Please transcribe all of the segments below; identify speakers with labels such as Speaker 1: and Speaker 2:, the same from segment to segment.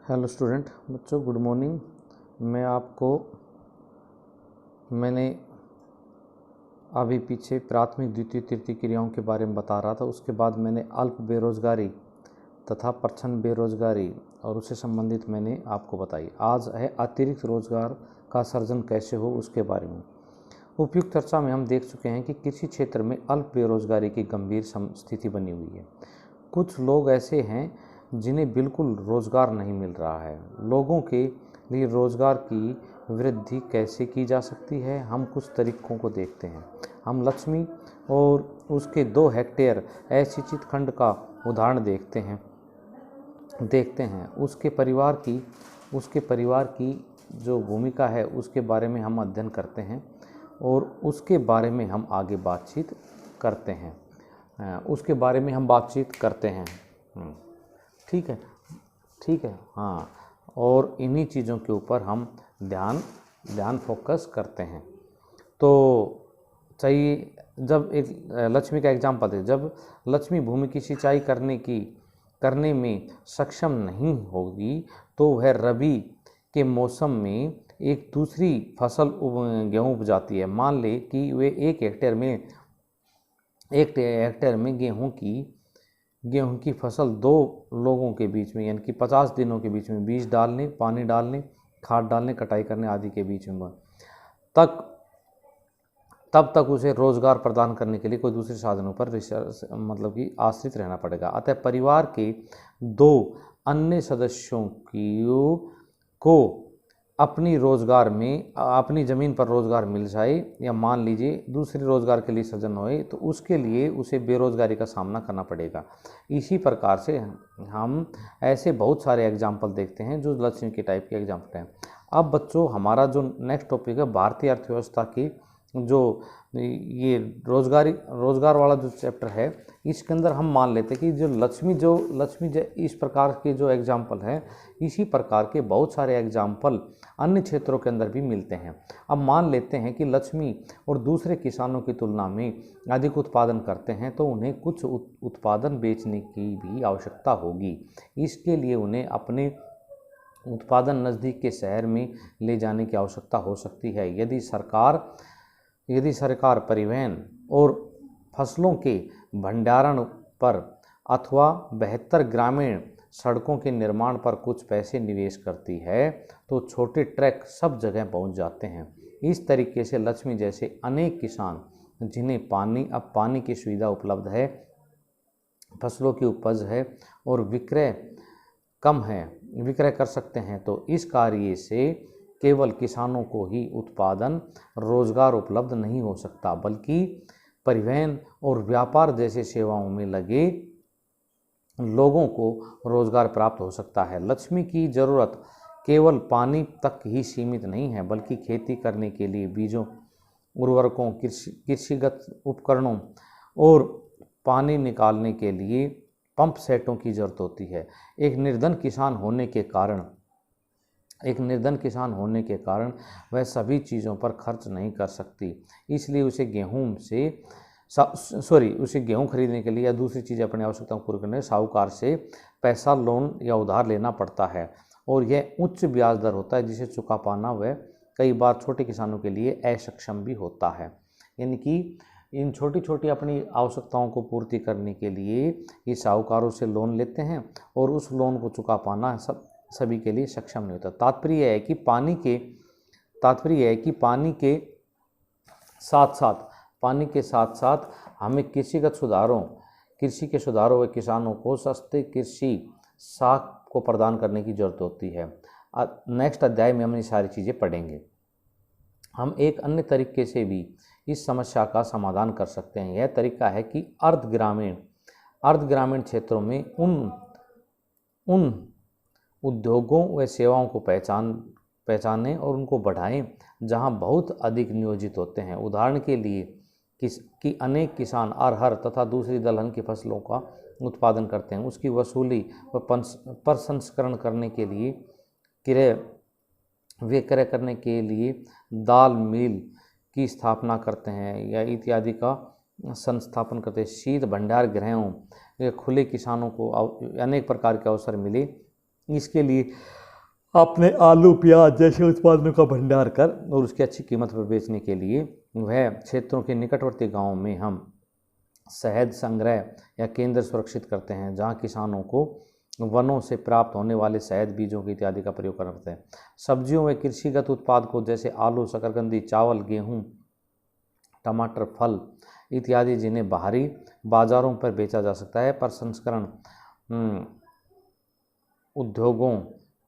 Speaker 1: Hello student बच्चों, good morning. मैंने अभी पीछे प्राथमिक द्वितीय तृतीय क्रियाओं के बारे में बता रहा था। उसके बाद मैंने अल्प बेरोजगारी तथा प्रच्छन्न बेरोजगारी और उससे संबंधित मैंने आपको बताई। आज है अतिरिक्त रोजगार का सृजन कैसे हो उसके बारे में। उपयुक्त चर्चा में हम देख चुके हैं कि कृषि क्षेत्र में अल्प बेरोजगारी की गंभीर स्थिति बनी हुई है। कुछ लोग ऐसे हैं जिन्हें बिल्कुल रोज़गार नहीं मिल रहा है। लोगों के लिए रोज़गार की वृद्धि कैसे की जा सकती है, हम कुछ तरीकों को देखते हैं। हम लक्ष्मी और उसके 2 हेक्टेयर असिंचित खंड का उदाहरण देखते हैं। उसके परिवार की जो भूमिका है उसके बारे में हम अध्ययन करते हैं और उसके बारे में हम आगे बातचीत करते हैं। ठीक है। हाँ, और इन्हीं चीज़ों के ऊपर हम ध्यान फोकस करते हैं। तो चाहिए, जब एक लक्ष्मी का एग्जाम्पल है, जब लक्ष्मी भूमि की सिंचाई करने में सक्षम नहीं होगी तो वह रबी के मौसम में एक दूसरी फसल गेहूँ उपजाती है। मान ले कि वे 1 हेक्टेयर में गेहूं की फसल 2 लोगों के बीच में, यानी कि 50 दिनों के बीच में बीज डालने, पानी डालने, खाद डालने, कटाई करने आदि के बीच में तब तक उसे रोजगार प्रदान करने के लिए कोई दूसरे साधनों पर आश्रित रहना पड़ेगा। अतः परिवार के 2 अन्य सदस्यों को अपनी ज़मीन पर रोज़गार मिल जाए या मान लीजिए दूसरे रोज़गार के लिए सृजन होए, तो उसके लिए उसे बेरोज़गारी का सामना करना पड़ेगा। इसी प्रकार से हम ऐसे बहुत सारे एग्जाम्पल देखते हैं जो लक्ष्मी के टाइप के एग्जाम्पल हैं। अब बच्चों, हमारा जो नेक्स्ट टॉपिक है भारतीय अर्थव्यवस्था की, जो ये रोज़गार वाला जो चैप्टर है, इसके अंदर हम मान लेते हैं कि जो लक्ष्मी इस प्रकार के जो एग्जाम्पल हैं, इसी प्रकार के बहुत सारे एग्जाम्पल अन्य क्षेत्रों के अंदर भी मिलते हैं। अब मान लेते हैं कि लक्ष्मी और दूसरे किसानों की तुलना में अधिक उत्पादन करते हैं, तो उन्हें कुछ उत्पादन बेचने की भी आवश्यकता होगी। इसके लिए उन्हें अपने उत्पादन नज़दीक के शहर में ले जाने की आवश्यकता हो सकती है। यदि सरकार परिवहन और फसलों के भंडारण पर अथवा बेहतर ग्रामीण सड़कों के निर्माण पर कुछ पैसे निवेश करती है तो छोटे ट्रक सब जगह पहुंच जाते हैं। इस तरीके से लक्ष्मी जैसे अनेक किसान जिन्हें पानी की सुविधा उपलब्ध है, फसलों की उपज है और विक्रय कर सकते हैं, तो इस कार्य से केवल किसानों को ही उत्पादन रोजगार उपलब्ध नहीं हो सकता, बल्कि परिवहन और व्यापार जैसे सेवाओं में लगे लोगों को रोजगार प्राप्त हो सकता है। लक्ष्मी की जरूरत केवल पानी तक ही सीमित नहीं है, बल्कि खेती करने के लिए बीजों, उर्वरकों, कृषिगत उपकरणों और पानी निकालने के लिए पंप सेटों की जरूरत होती है। एक निर्धन किसान होने के कारण वह सभी चीज़ों पर खर्च नहीं कर सकती, इसलिए उसे गेहूं खरीदने के लिए या दूसरी चीज़ें अपनी आवश्यकताओं को पूरी करने साहूकार से पैसा, लोन या उधार लेना पड़ता है, और यह उच्च ब्याज दर होता है जिसे चुका पाना वह कई बार छोटे किसानों के लिए असक्षम भी होता है। यानी कि इन छोटी छोटी अपनी आवश्यकताओं को पूर्ति करने के लिए ये साहूकारों से लोन लेते हैं और उस लोन को चुका पाना सभी के लिए सक्षम नहीं होता। तात्पर्य है कि पानी के साथ साथ हमें कृषि के सुधारों व किसानों को सस्ते कृषि साख को प्रदान करने की जरूरत होती है। नेक्स्ट अध्याय में हम ये सारी चीज़ें पढ़ेंगे। हम एक अन्य तरीके से भी इस समस्या का समाधान कर सकते हैं। यह तरीका है कि अर्ध ग्रामीण क्षेत्रों में उन उद्योगों व सेवाओं को पहचानें और उनको बढ़ाएं जहां बहुत अधिक नियोजित होते हैं। उदाहरण के लिए कि अनेक किसान अरहर तथा दूसरी दलहन की फसलों का उत्पादन करते हैं, उसकी वसूली व प्रसंस्करण करने के लिए विक्रय करने के लिए दाल मिल की स्थापना करते हैं या इत्यादि का संस्थापन करते हैं। शीत भंडार गृहों खुले किसानों को अनेक प्रकार के अवसर मिले इसके लिए अपने आलू प्याज जैसे उत्पादनों का भंडार कर और उसकी अच्छी कीमत पर बेचने के लिए वह क्षेत्रों के निकटवर्ती गांवों में हम शहद संग्रह या केंद्र सुरक्षित करते हैं, जहां किसानों को वनों से प्राप्त होने वाले शहद बीजों की इत्यादि का प्रयोग करते हैं। सब्जियों व कृषिगत उत्पाद को जैसे आलू, शकरकंदी, चावल, गेहूं, टमाटर, फल इत्यादि जिन्हें बाहरी बाजारों पर बेचा जा सकता है, प्रसंस्करण उद्योगों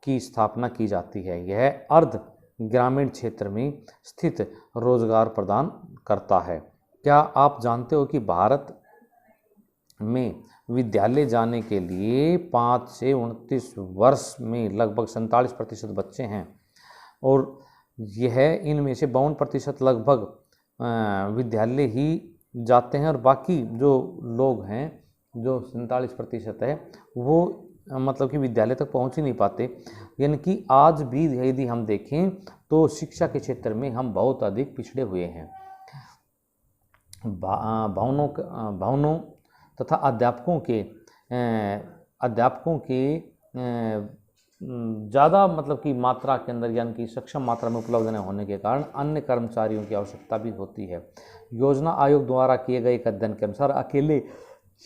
Speaker 1: की स्थापना की जाती है। यह अर्ध ग्रामीण क्षेत्र में स्थित रोजगार प्रदान करता है। क्या आप जानते हो कि भारत में विद्यालय जाने के लिए 5 से 29 वर्ष में लगभग 47% बच्चे हैं और यह इनमें से 52% लगभग विद्यालय ही जाते हैं और बाकी जो लोग हैं, जो 47% है, वो मतलब कि विद्यालय तक पहुंच ही नहीं पाते। यानी कि आज भी यदि हम देखें तो शिक्षा के क्षेत्र में हम बहुत अधिक पिछड़े हुए हैं। भवनों तथा अध्यापकों के ज़्यादा मतलब कि मात्रा के अंदर यानी कि सक्षम मात्रा में उपलब्ध न होने के कारण अन्य कर्मचारियों की आवश्यकता भी होती है। योजना आयोग द्वारा किए गए एक अध्ययन के अनुसार अकेले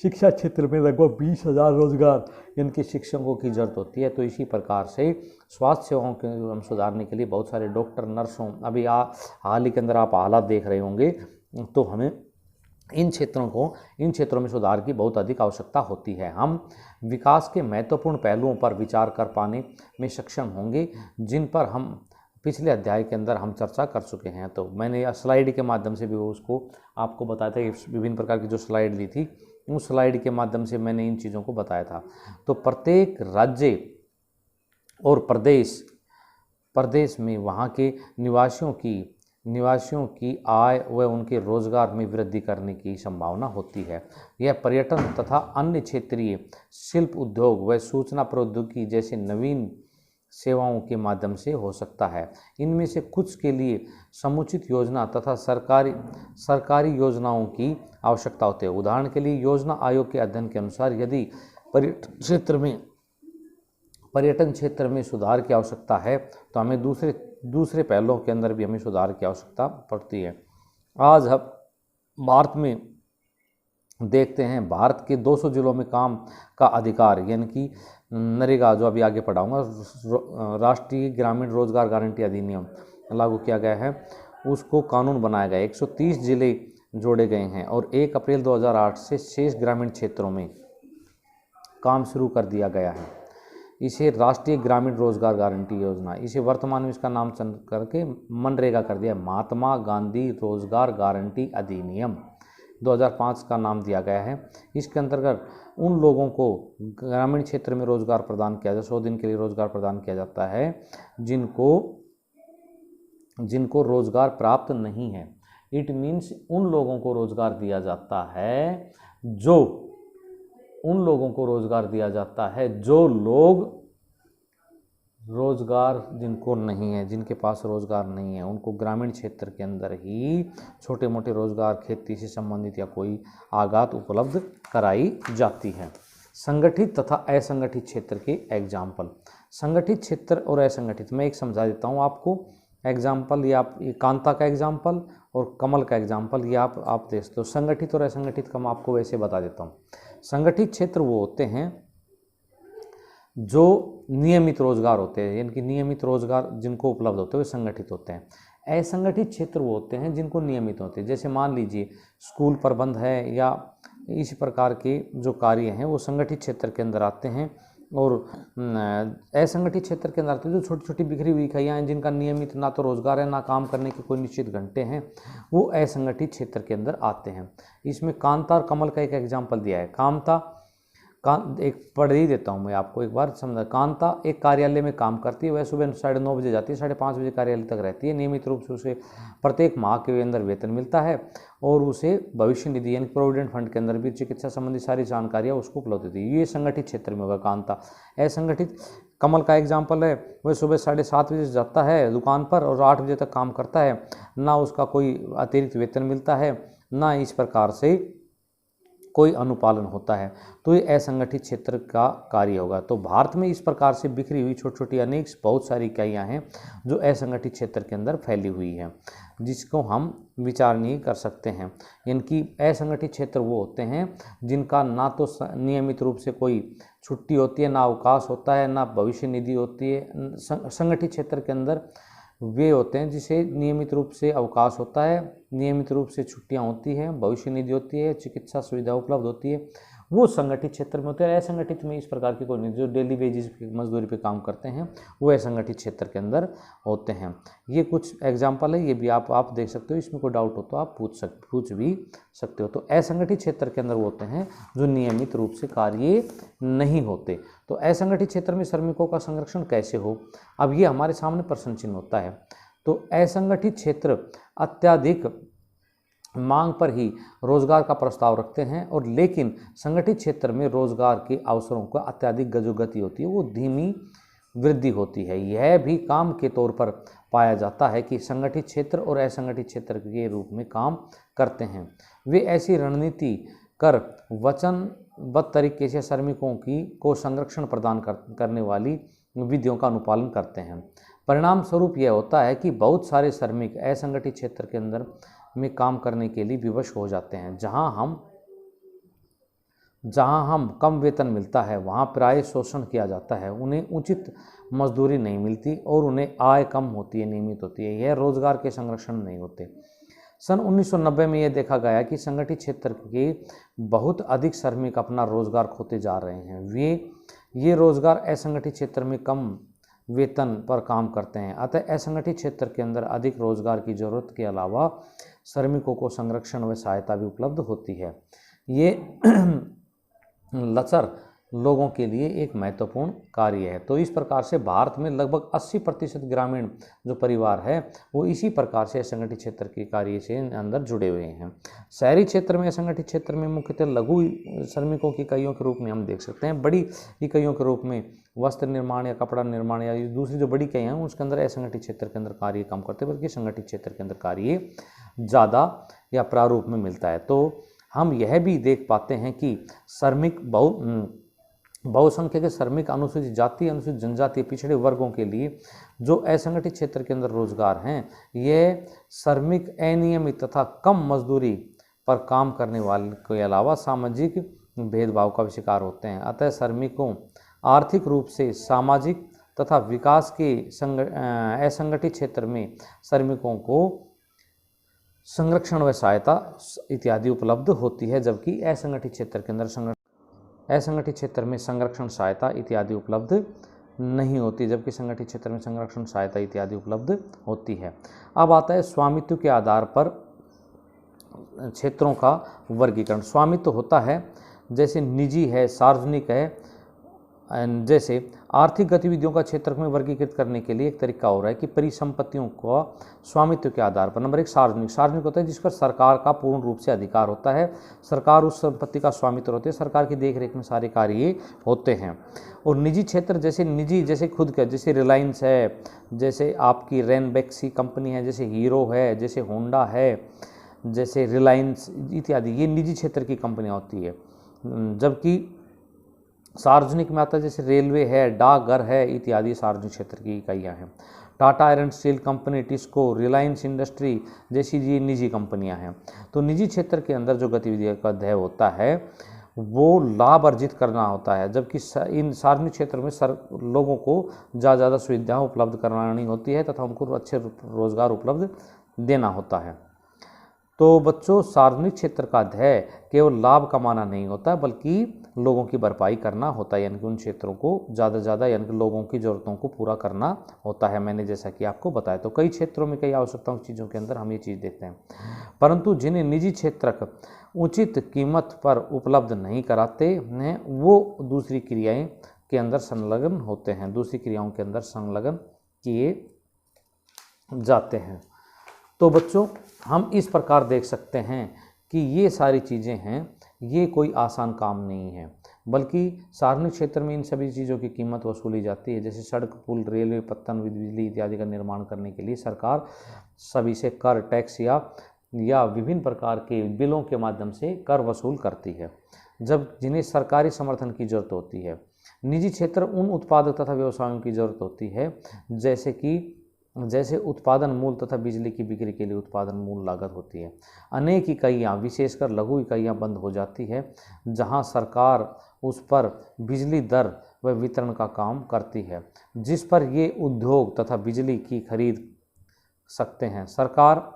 Speaker 1: शिक्षा क्षेत्र में लगभग 20,000 रोजगार इनके शिक्षकों की जरूरत होती है। तो इसी प्रकार से स्वास्थ्य सेवाओं के हम सुधारने के लिए बहुत सारे डॉक्टर, नर्सों, अभी हाल ही के अंदर आप हालात देख रहे होंगे, तो हमें इन क्षेत्रों में सुधार की बहुत अधिक आवश्यकता होती है। हम विकास के महत्वपूर्ण पहलुओं पर विचार कर पाने में सक्षम होंगे, जिन पर हम पिछले अध्याय के अंदर हम चर्चा कर चुके हैं। तो मैंने स्लाइड के माध्यम से भी उसको आपको बताया था कि विभिन्न प्रकार की जो स्लाइड दी थी, उस स्लाइड के माध्यम से मैंने इन चीज़ों को बताया था। तो प्रत्येक राज्य और प्रदेश में वहाँ के निवासियों की आय व उनके रोजगार में वृद्धि करने की संभावना होती है। यह पर्यटन तथा अन्य क्षेत्रीय शिल्प उद्योग व सूचना प्रौद्योगिकी जैसे नवीन सेवाओं के माध्यम से हो सकता है। इनमें से कुछ के लिए समुचित योजना तथा सरकारी योजनाओं की आवश्यकता होती है। उदाहरण के लिए योजना आयोग के अध्ययन के अनुसार यदि पर्यटन क्षेत्र में सुधार की आवश्यकता है तो हमें दूसरे पहलुओं के अंदर भी हमें सुधार की आवश्यकता पड़ती है। आज हम भारत में देखते हैं, भारत के 200 जिलों में काम का अधिकार यानी कि नरेगा, जो अभी आगे पढ़ाऊंगा, राष्ट्रीय ग्रामीण रोजगार गारंटी अधिनियम लागू किया गया है, उसको कानून बनाया गया है। 130 जिले जोड़े गए हैं और 1 अप्रैल 2008 से शेष ग्रामीण क्षेत्रों में काम शुरू कर दिया गया है। इसे राष्ट्रीय ग्रामीण रोजगार गारंटी योजना, इसे वर्तमान में इसका नाम चेंज करके मनरेगा कर दिया। महात्मा गांधी रोजगार गारंटी अधिनियम 2005 का नाम दिया गया है। इसके अंतर्गत उन लोगों को ग्रामीण क्षेत्र में रोजगार प्रदान किया जाता है, 100 दिन के लिए रोजगार प्रदान किया जाता है, जिनको रोजगार प्राप्त नहीं है। इट मीन्स उन लोगों को रोजगार दिया जाता है जो लोग रोजगार जिनको नहीं है, जिनके पास रोजगार नहीं है, उनको ग्रामीण क्षेत्र के अंदर ही छोटे मोटे रोजगार, खेती से संबंधित या कोई आगात उपलब्ध कराई जाती है। संगठित तथा असंगठित क्षेत्र के एग्जाम्पल। संगठित क्षेत्र और असंगठित, मैं एक समझा देता हूँ आपको एग्जाम्पल, या आप कांता का एग्जाम्पल और कमल का एग्जाम्पल, ये आप देख सकते हो। संगठित और असंगठित का मैं आपको वैसे बता देता हूँ। संगठित क्षेत्र वो होते हैं जो नियमित रोजगार होते हैं, यानी कि नियमित रोजगार जिनको उपलब्ध होते हैं वे संगठित होते हैं। असंगठित क्षेत्र वो होते हैं जिनको नियमित होते हैं, जैसे मान लीजिए स्कूल प्रबंध है या इस प्रकार के जो कार्य हैं वो संगठित क्षेत्र के अंदर आते हैं। और असंगठित क्षेत्र के अंदर आते हैं जो छोटी छोटी बिखरी हुई इकाइयाँ हैं, जिनका नियमित ना तो रोजगार है ना काम करने के कोई निश्चित घंटे हैं, वो असंगठित क्षेत्र के अंदर आते हैं। इसमें कांता और कमल का एक एग्जाम्पल दिया है। एक पढ़ ही देता हूँ मैं आपको, एक बार समझा। कांता एक कार्यालय में काम करती है, वह सुबह 9:30 बजे जाती है, 5:30 बजे कार्यालय तक रहती है। नियमित रूप से उसे प्रत्येक माह के अंदर वेतन मिलता है और उसे भविष्य निधि यानी प्रोविडेंट फंड के अंदर भी चिकित्सा संबंधी सारी जानकारियाँ उसको उपलब्ध होती है। ये संगठित क्षेत्र में होगा कांता। असंगठित कमल का एग्जाम्पल है, वह सुबह 7:30 बजे जाता है दुकान पर और 8 बजे तक काम करता है, ना उसका कोई अतिरिक्त वेतन मिलता है, ना इस प्रकार से कोई अनुपालन होता है तो ये असंगठित क्षेत्र का कार्य होगा। तो भारत में इस प्रकार से बिखरी हुई छोटी छोटी अनेक बहुत सारी इकाइयाँ हैं जो असंगठित क्षेत्र के अंदर फैली हुई हैं, जिसको हम विचार नहीं कर सकते हैं। इनकी असंगठित क्षेत्र वो होते हैं जिनका ना तो नियमित रूप से कोई छुट्टी होती है, ना अवकाश होता है, ना भविष्य निधि होती है। संगठित क्षेत्र के अंदर वे होते हैं जिसे नियमित रूप से अवकाश होता है, नियमित रूप से छुट्टियां होती हैं, भविष्य निधि होती है, चिकित्सा सुविधा उपलब्ध होती है, वो संगठित क्षेत्र में होते हैं। असंगठित में इस प्रकार की कोई नहीं, जो डेली बेसिस मजदूरी पे काम करते हैं वो असंगठित क्षेत्र के अंदर होते हैं। ये कुछ एग्जाम्पल है, ये भी आप देख सकते हो, इसमें कोई डाउट हो तो आप पूछ भी सकते हो। तो असंगठित क्षेत्र के अंदर वो होते हैं जो नियमित रूप से कार्य नहीं होते। तो असंगठित क्षेत्र में श्रमिकों का संरक्षण कैसे हो, अब ये हमारे सामने प्रश्न चिन्ह होता है। तो असंगठित क्षेत्र अत्यधिक मांग पर ही रोजगार का प्रस्ताव रखते हैं, और लेकिन संगठित क्षेत्र में रोजगार के अवसरों का अत्यधिक गति होती है, वो धीमी वृद्धि होती है। यह भी काम के तौर पर पाया जाता है कि संगठित क्षेत्र और असंगठित क्षेत्र के रूप में काम करते हैं। वे ऐसी रणनीति कर वचनबद्ध तरीके से श्रमिकों को संरक्षण प्रदान करने वाली विधियों का अनुपालन करते हैं। परिणाम स्वरूप यह होता है कि बहुत सारे श्रमिक असंगठित क्षेत्र के अंदर में काम करने के लिए विवश हो जाते हैं। जहां हम कम वेतन मिलता है वहां प्राय शोषण किया जाता है, उन्हें उचित मजदूरी नहीं मिलती और उन्हें आय कम होती है, नियमित होती है। यह रोजगार के संरक्षण नहीं होते। सन 1990 में यह देखा गया कि संगठित क्षेत्र के बहुत अधिक श्रमिक अपना रोजगार खोते जा रहे हैं। ये रोजगार असंगठित क्षेत्र में कम वेतन पर काम करते हैं। अतः असंगठित क्षेत्र के अंदर अधिक रोजगार की जरूरत के अलावा श्रमिकों को संरक्षण व सहायता भी उपलब्ध होती है। ये लचर लोगों के लिए एक महत्वपूर्ण कार्य है। तो इस प्रकार से भारत में लगभग 80% ग्रामीण जो परिवार है वो इसी प्रकार से असंगठित क्षेत्र के कार्य से अंदर जुड़े हुए हैं। शहरी क्षेत्र में असंगठित क्षेत्र में मुख्यतः लघु श्रमिकों की इकाइयों के रूप में हम देख सकते हैं। बड़ी इकाइयों के रूप में वस्त्र निर्माण या कपड़ा निर्माण या दूसरी जो बड़ी इकाइयाँ हैं उसके अंदर असंगठित क्षेत्र के अंदर कार्य कम करते हैं, बल्कि संगठित क्षेत्र के अंदर कार्य ज़्यादा या प्रारूप में मिलता है। तो हम यह भी देख पाते हैं कि श्रमिक बहुसंख्यक श्रमिक, अनुसूचित जाति, अनुसूचित जनजाति, पिछड़े वर्गों के लिए जो असंगठित क्षेत्र के अंदर रोजगार हैं, ये श्रमिक अनियमित तथा कम मजदूरी पर काम करने वाले के अलावा सामाजिक भेदभाव का शिकार होते हैं। अतः श्रमिकों आर्थिक रूप से, सामाजिक तथा विकास के असंगठित क्षेत्र में श्रमिकों को संरक्षण व सहायता इत्यादि उपलब्ध होती है, जबकि असंगठित क्षेत्र के अंदर असंगठित क्षेत्र में संरक्षण सहायता इत्यादि उपलब्ध नहीं होती, जबकि संगठित क्षेत्र में संरक्षण सहायता इत्यादि उपलब्ध होती है। अब आता है स्वामित्व के आधार पर क्षेत्रों का वर्गीकरण। स्वामित्व होता है जैसे निजी है, सार्वजनिक है। जैसे आर्थिक गतिविधियों का क्षेत्र में वर्गीकृत करने के लिए एक तरीका हो रहा है कि परिसंपत्तियों को स्वामित्व के आधार पर, नंबर एक सार्वजनिक होता है जिस पर सरकार का पूर्ण रूप से अधिकार होता है, सरकार उस संपत्ति का स्वामित्व होती है, सरकार की देखरेख में सारे कार्य होते हैं। और निजी क्षेत्र जैसे खुद का, जैसे रिलायंस है, जैसे आपकी रेनबैक्सी कंपनी है, जैसे हीरो है, जैसे होंडा है, जैसे रिलायंस इत्यादि, ये निजी क्षेत्र की कंपनियाँ होती है। जबकि सार्वजनिक में आता है जैसे रेलवे है, डाकघर है इत्यादि सार्वजनिक क्षेत्र की इकाइयाँ हैं। Tata iron steel company, TISCO, Reliance industry जैसी ये निजी कंपनियां हैं। तो निजी क्षेत्र के अंदर जो गतिविधियों का ध्येय होता है वो लाभ अर्जित करना होता है, जबकि इन सार्वजनिक क्षेत्र में लोगों को ज़्यादा सुविधाएं उपलब्ध करानी होती है तथा उनको अच्छे रोजगार उपलब्ध देना होता है। तो बच्चों, सार्वजनिक क्षेत्र का ध्येय केवल लाभ कमाना नहीं होता बल्कि लोगों की भरपाई करना होता है, यानी कि उन क्षेत्रों को ज़्यादा यानी कि लोगों की ज़रूरतों को पूरा करना होता है। मैंने जैसा कि आपको बताया, तो कई क्षेत्रों में कई आवश्यकताओं की चीज़ों के अंदर हम ये चीज़ देखते हैं, परंतु जिन्हें निजी क्षेत्र उचित कीमत पर उपलब्ध नहीं कराते हैं वो दूसरी क्रियाएं के अंदर संलग्न होते हैं, दूसरी क्रियाओं के अंदर संलग्न किए जाते हैं। तो बच्चों, हम इस प्रकार देख सकते हैं कि ये सारी चीज़ें हैं, ये कोई आसान काम नहीं है, बल्कि सार्वजनिक क्षेत्र में इन सभी चीज़ों की कीमत वसूली जाती है। जैसे सड़क, पुल, रेलवे, पत्तन, बिजली इत्यादि का निर्माण करने के लिए सरकार सभी से कर, टैक्स या या विभिन्न प्रकार के बिलों के माध्यम से कर वसूल करती है, जब जिन्हें सरकारी समर्थन की जरूरत होती है। निजी क्षेत्र उन उत्पादक तथा व्यवसायों की जरूरत होती है जैसे उत्पादन मूल तथा बिजली की बिक्री के लिए उत्पादन मूल लागत होती है। अनेक इकाइयाँ, विशेषकर लघु इकाइयाँ बंद हो जाती है, जहां सरकार उस पर बिजली दर व वितरण का काम करती है, जिस पर ये उद्योग तथा बिजली की खरीद सकते हैं। सरकार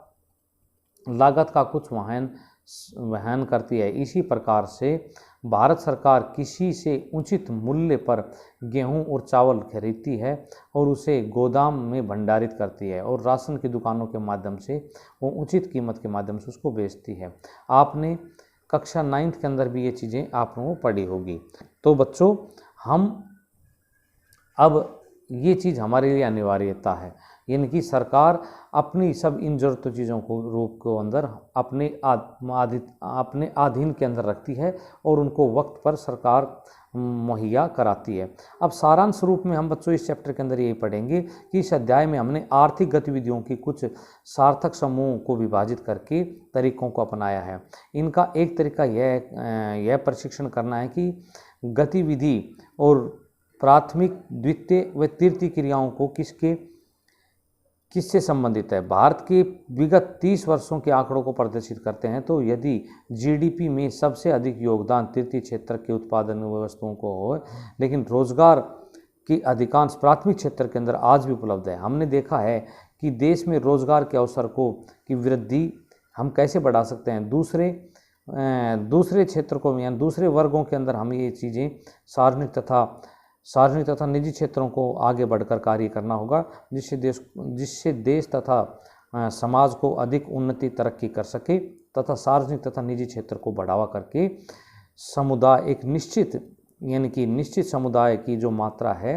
Speaker 1: लागत का कुछ वहन करती है। इसी प्रकार से भारत सरकार किसी से उचित मूल्य पर गेहूं और चावल खरीदती है और उसे गोदाम में भंडारित करती है और राशन की दुकानों के माध्यम से वो उचित कीमत के माध्यम से उसको बेचती है। आपने कक्षा 9th के अंदर भी ये चीज़ें आप लोगों को पढ़ी होगी। तो बच्चों, हम अब ये चीज़ हमारे लिए अनिवार्यता है, यानी कि सरकार अपनी सब इन जरूरतों चीज़ों को रूप को अंदर अपने अधीन के अंदर रखती है और उनको वक्त पर सरकार मुहैया कराती है। अब सारांश रूप में हम बच्चों इस चैप्टर के अंदर यही पढ़ेंगे कि इस अध्याय में हमने आर्थिक गतिविधियों की कुछ सार्थक समूहों को विभाजित करके तरीकों को अपनाया है। इनका एक तरीका यह प्रशिक्षण करना है कि गतिविधि और प्राथमिक, द्वितीय व तृतीय क्रियाओं को किससे संबंधित है। भारत के विगत 30 वर्षों के आंकड़ों को प्रदर्शित करते हैं, तो यदि जीडीपी में सबसे अधिक योगदान तृतीय क्षेत्र के उत्पादन वस्तुओं को हो, लेकिन रोजगार की अधिकांश प्राथमिक क्षेत्र के अंदर आज भी उपलब्ध है। हमने देखा है कि देश में रोजगार के अवसर की वृद्धि हम कैसे बढ़ा सकते हैं। दूसरे क्षेत्र को यानी दूसरे वर्गों के अंदर हमें ये चीज़ें सार्वजनिक तथा निजी क्षेत्रों को आगे बढ़कर कार्य करना होगा, जिससे देश तथा समाज को अधिक उन्नति तरक्की कर सके तथा सार्वजनिक तथा निजी क्षेत्र को बढ़ावा करके समुदाय एक निश्चित समुदाय की जो मात्रा है,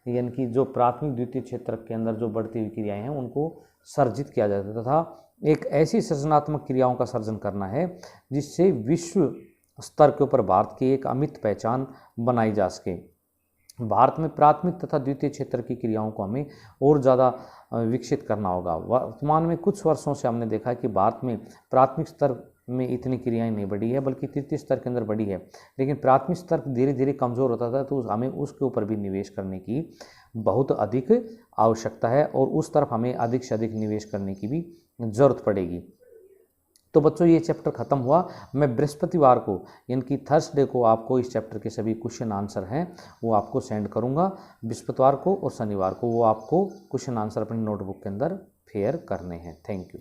Speaker 1: यानी कि जो प्राथमिक द्वितीय क्षेत्र के अंदर जो बढ़ती हुई क्रियाएं हैं उनको सर्जित किया जाता है तथा एक ऐसी सृजनात्मक क्रियाओं का सर्जन करना है जिससे विश्व स्तर के ऊपर भारत की एक अमिट पहचान बनाई जा सके। भारत में प्राथमिक तथा द्वितीय क्षेत्र की क्रियाओं को हमें और ज़्यादा विकसित करना होगा। वर्तमान में कुछ वर्षों से हमने देखा है कि भारत में प्राथमिक स्तर में इतनी क्रियाएं नहीं बढ़ी है, बल्कि तृतीय स्तर के अंदर बढ़ी है, लेकिन प्राथमिक स्तर धीरे धीरे कमज़ोर होता था, तो हमें उसके ऊपर भी निवेश करने की बहुत अधिक आवश्यकता है और उस तरफ हमें अधिक से अधिक निवेश करने की भी ज़रूरत पड़ेगी। तो बच्चों, ये चैप्टर ख़त्म हुआ। मैं बृहस्पतिवार को यानी कि थर्सडे को आपको इस चैप्टर के सभी क्वेश्चन आंसर हैं वो आपको सेंड करूँगा। बृहस्पतिवार को और शनिवार को वो आपको क्वेश्चन आंसर अपनी नोटबुक के अंदर फेयर करने हैं। Thank you.